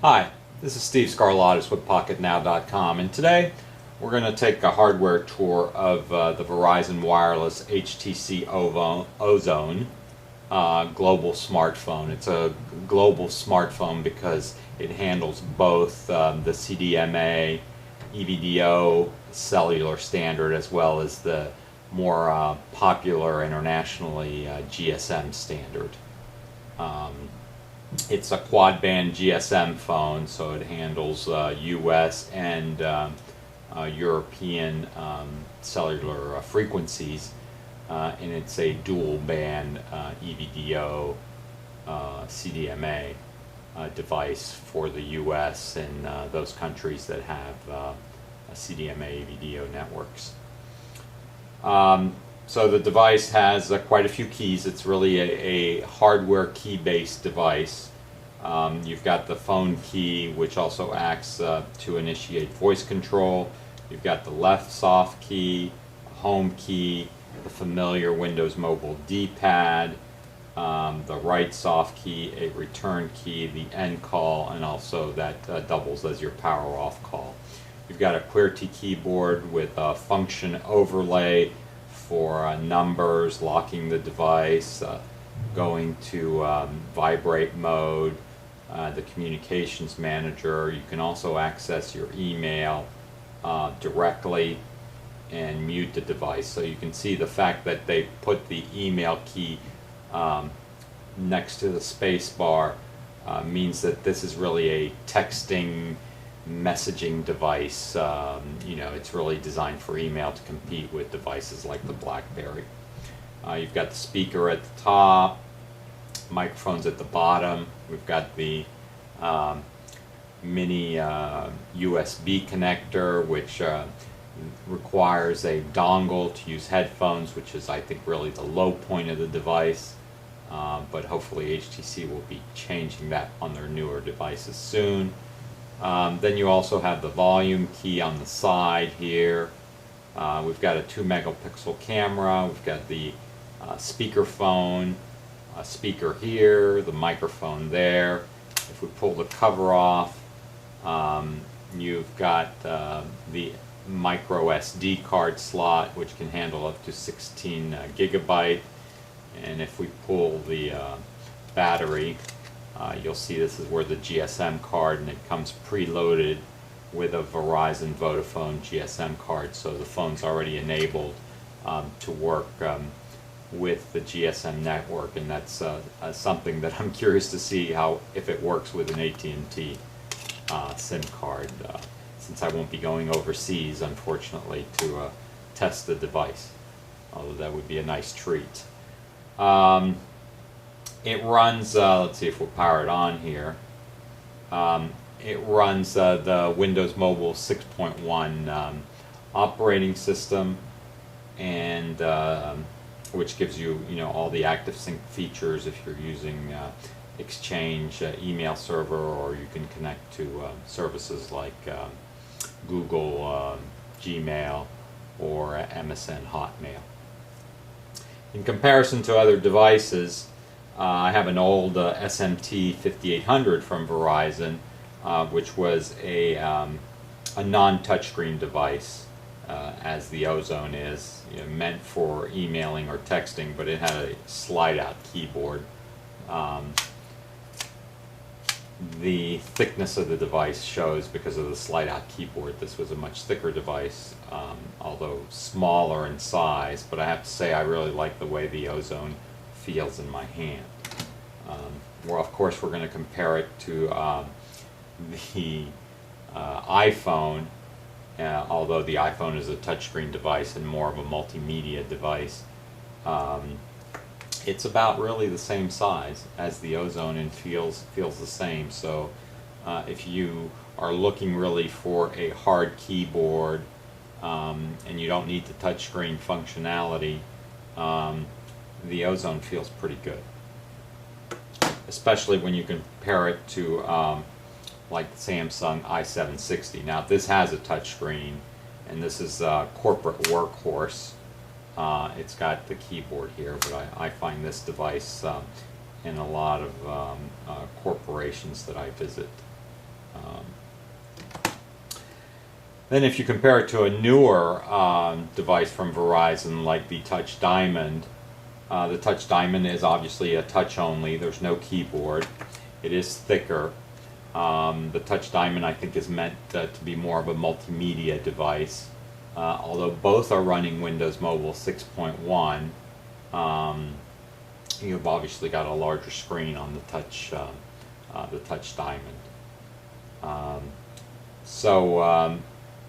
Hi, this is Steve Scarlatus with Pocketnow.com, and today we're going to take a hardware tour of the Verizon Wireless HTC Ozone global smartphone. It's a global smartphone because it handles both the CDMA, EVDO cellular standard as well as the more popular internationally GSM standard. It's a quad-band GSM phone, so it handles US and European cellular frequencies, and it's a dual-band EVDO CDMA device for the US and those countries that have CDMA EVDO networks. So the device has quite a few keys. It's really a hardware key-based device. You've got the phone key, which also acts to initiate voice control. You've got the left soft key, home key, the familiar Windows Mobile D-pad, the right soft key, a return key, the end call, and also that doubles as your power off call. You've got a QWERTY keyboard with a function overlay for numbers, locking the device, going to vibrate mode, the communications manager. You can also access your email directly and mute the device. So you can see the fact that they put the email key next to the space bar means that this is really a texting messaging device. It's really designed for email to compete with devices like the BlackBerry. You've got the speaker at the top, microphones at the bottom. We've got the mini USB connector, which requires a dongle to use headphones, which is, I think, really the low point of the device. But hopefully HTC will be changing that on their newer devices soon. Then you also have the volume key on the side here. We've got a 2 megapixel camera. We've got the speakerphone, a speaker here, the microphone there. If we pull the cover off, you've got the micro SD card slot, which can handle up to 16 gigabyte. And if we pull the battery, you'll see this is where the GSM card, and it comes preloaded with a Verizon Vodafone GSM card, so the phone's already enabled to work with the GSM network, and that's something that I'm curious to see if it works with an AT&T SIM card, since I won't be going overseas, unfortunately, to test the device, although that would be a nice treat. It runs, let's see if we'll power it on here. It runs the Windows Mobile 6.1 operating system, and which gives you, all the ActiveSync features if you're using Exchange email server, or you can connect to services like Google Gmail or MSN Hotmail. In comparison to other devices, I have an old SMT 5800 from Verizon, which was a non-touchscreen device, as the Ozone is, meant for emailing or texting, but it had a slide-out keyboard. The thickness of the device shows because of the slide-out keyboard. This was a much thicker device, although smaller in size, but I have to say I really like the way the Ozone feels in my hand. Well, of course, we're going to compare it to the iPhone, although the iPhone is a touchscreen device and more of a multimedia device. It's about really the same size as the Ozone and feels the same. So if you are looking really for a hard keyboard and you don't need the touchscreen functionality, the Ozone feels pretty good, especially when you compare it to like the Samsung i760. Now this has a touchscreen, and this is a corporate workhorse. It's got the keyboard here, but I find this device in a lot of corporations that I visit Um, then if you compare it to a newer device from Verizon like the Touch Diamond, the Touch Diamond is obviously a touch only. There's no keyboard. It is thicker. The Touch Diamond, I think, is meant to be more of a multimedia device. Although both are running Windows Mobile 6.1, you've obviously got a larger screen on the Touch Diamond.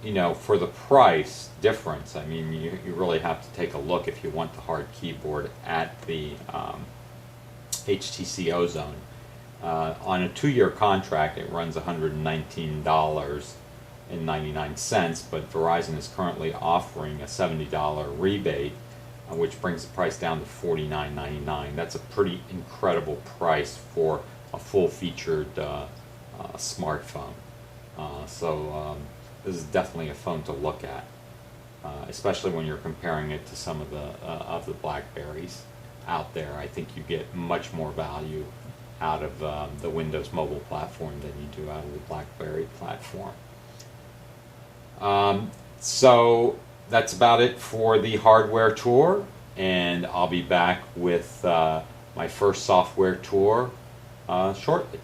You know, for the price difference, I mean, you really have to take a look if you want the hard keyboard at the HTC Ozone. On a 2-year contract, it runs $119.99, but Verizon is currently offering a $70 rebate, which brings the price down to $49.99. That's a pretty incredible price for a full-featured smartphone. This is definitely a phone to look at, especially when you're comparing it to some of the BlackBerries out there. I think you get much more value out of the Windows Mobile platform than you do out of the BlackBerry platform. So that's about it for the hardware tour, and I'll be back with my first software tour shortly.